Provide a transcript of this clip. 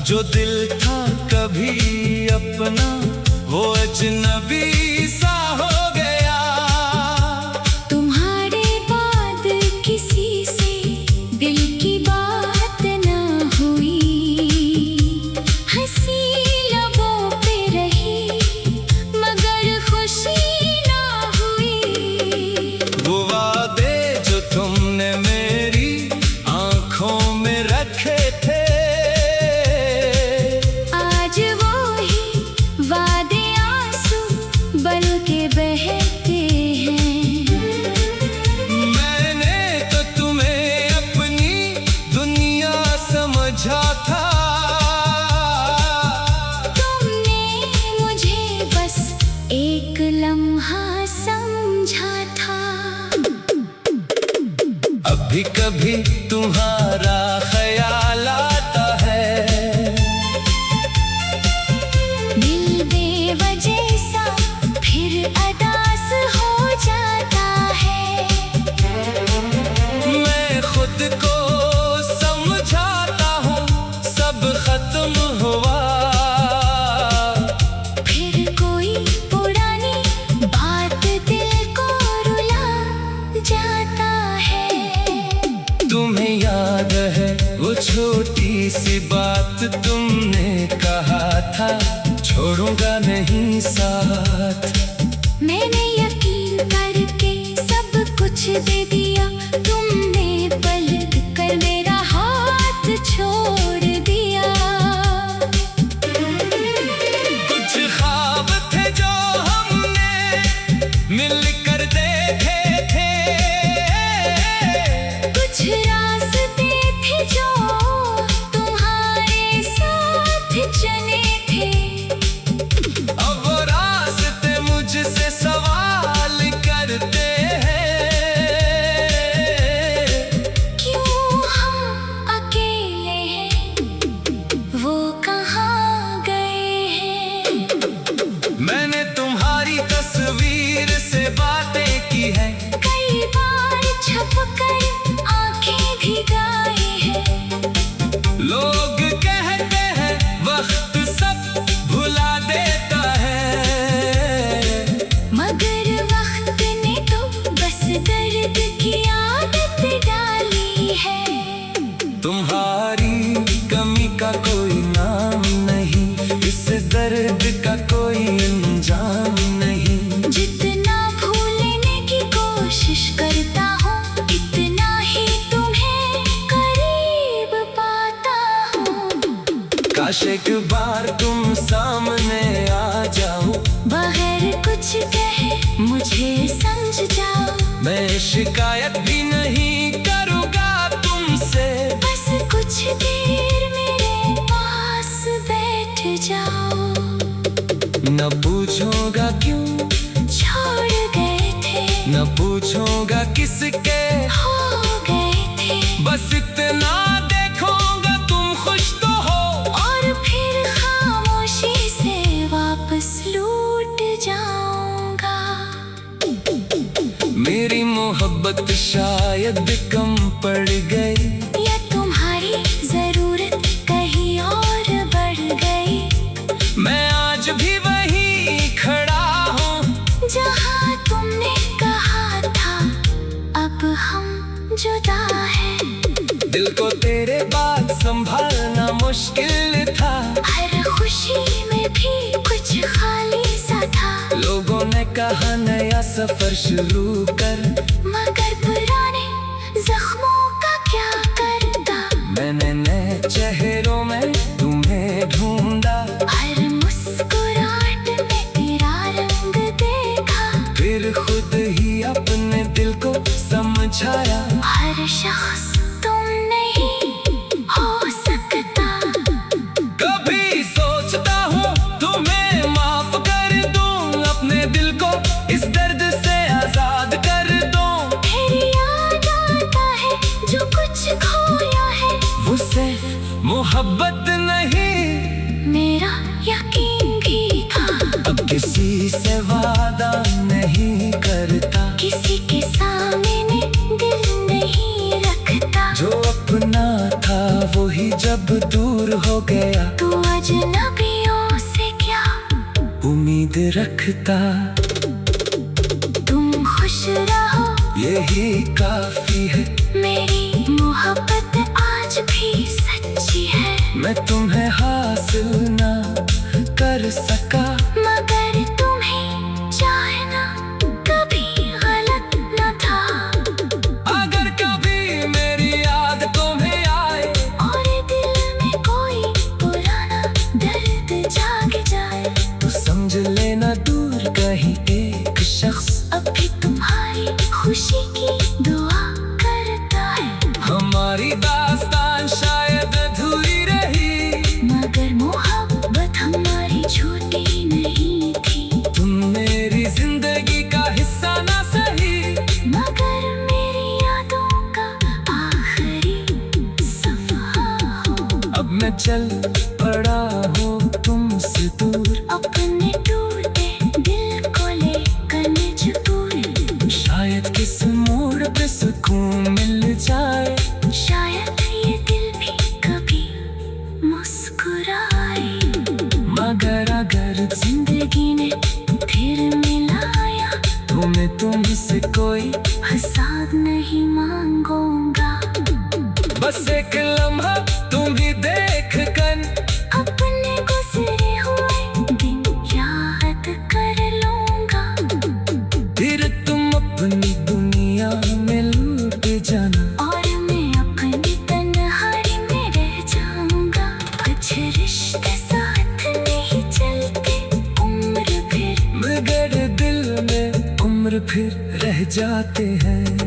जो दिल था कभी अपना वो अजनबी सा हो गया। तुम्हारे बाद किसी से दिल की बात ना हुई, हंसी लबों पे रही मगर खुशी ना हुई। वो वादे जो तुमने मेरी आंखों में रखे थे, आज वो ही वादे आंसू बन के बहते हैं। मैंने तो तुम्हें अपनी दुनिया समझा था, तुमने मुझे बस एक लम्हा समझा था। अभी कभी तुम्हारा ख्याल आता है, दिल बेवजह सा फिर अदास हो जाता है। मैं खुद को समझाता हूँ सब खत्म हुआ। फिर कोई पुरानी बात दिल को रुला जाता है। तुम्हें याद है वो छोटी सी बात तुमने कहा था, छोड़ूंगा नहीं साथ। मैंने यकीन करके सब कुछ दे दिया, तुमने पलट कर मेरा हाथ छोड़ दिया। कुछ ख्वाब थे जो हमने मिलकर देखे थे, कुछ रास्ते थे जो तुम्हारे साथ चले थे। अब वो रास्ते मुझसे सवाल करते हैं, क्यों हम अकेले हैं, वो कहाँ गए हैं। मैंने तुम्हारी तस्वीर से बातें की है, कई बार छुप कर आंखें भिगाई है। लोग कहते हैं वक्त सब भुला देता है, मगर वक्त ने तो बस दर्द की आदत डाली है। तुम्हारी कमी का कोई नाम नहीं, इस दर्द का कोई अंजाम नहीं। जितना भूलने की कोशिश करता हूँ, इतना ही तुम्हें करीब पाता हूँ। काश एक बार तुम सामने आ जाओ, बगैर कुछ कहे मुझे समझ जाओ। मैं शिकायत भी नहीं करूँगा तुमसे, बस कुछ देर मेरे पास बैठ जाओ। न पूछूंगा क्यों छोड़ गए थे, न पूछूंगा किसके हो गए थे। बस इतना देखूंगा तुम खुश तो हो, और फिर खामोशी से वापस लौट जाऊंगा। मेरी मोहब्बत शायद कम पड़ गई, या तुम्हारी जरूरत कहीं और बढ़ गई। मैं आज भी वहीं खड़ा हूँ जहाँ तुमने कहा था अब हम जुदा हैं। दिल को तेरे बाद संभालना मुश्किल था, हर खुशी में भी कुछ खाली सा था। लोगों ने कहा नया सफर शुरू कर, मगर पुराने जख्मों का क्या करता। मैंने नए चेहरों में तुम्हें ढूंढा, हर मुस्कुराहट में तेरा रंग देखा। फिर खुद ही अपने दिल को समझाया। हर शख्स तुम नहीं हो सकता। कभी सोचता हूँ तुम्हें माफ कर दूं, अपने दिल को इस दर्द से आजाद कर दूं। फिर याद आता है जो कुछ खोया है, उससे मोहब्बत नहीं मेरा यकीन भी था। अब किसी से वादा नहीं करता, किसी के सामने दिल नहीं रखता। जो अपना था वो ही जब दूर हो गया, तू अजनबियों से क्या उम्मीद रखता। तुम खुश रहो यही काफी है, मेरी मोहब्बत आज भी सच्ची है। मैं तुम्हें हासिल ना कर सका, मगर तुम्हें चाहना कभी गलत न था। अगर कभी मेरी याद तुम्हें आए और दिल में कोई पुराना दर्द जाग जाए, तो समझ लेना दूर कहीं एक शख्स अभी तुम्हारी खुशी की दुआ करता है। हमारी दास्तान शायद अधूरी रही, मगर मोहब्बत हमारी झूठी नहीं थी। तुम मेरी जिंदगी का हिस्सा ना सही, मगर मेरी यादों का आखिरी सफा हो। अब मैं चल पड़ा हूँ तुमसे दूर, अपने टूटे दिल को लेकर मजबूर। शायद किस मोड़ पे सुकून मिल जाए, शायद ये दिल भी कभी मुस्कुराए। मगर अगर जिंदगी ने फिर मिलाया, तो मैं तुमसे कोई हिसाब नहीं मांगूंगा। बस एक लम्हा तुम ही देख कर अपने गुजरे हुए दिन याद कर लूंगा। फिर तुम अपनी दुनिया में लूट जाना, और मैं अपनी तन्हाई में रह जाऊंगा। कुछ रिश्ते साथ नहीं चलते, उम्र फिर मगर दिल में उम्र फिर रह जाते हैं।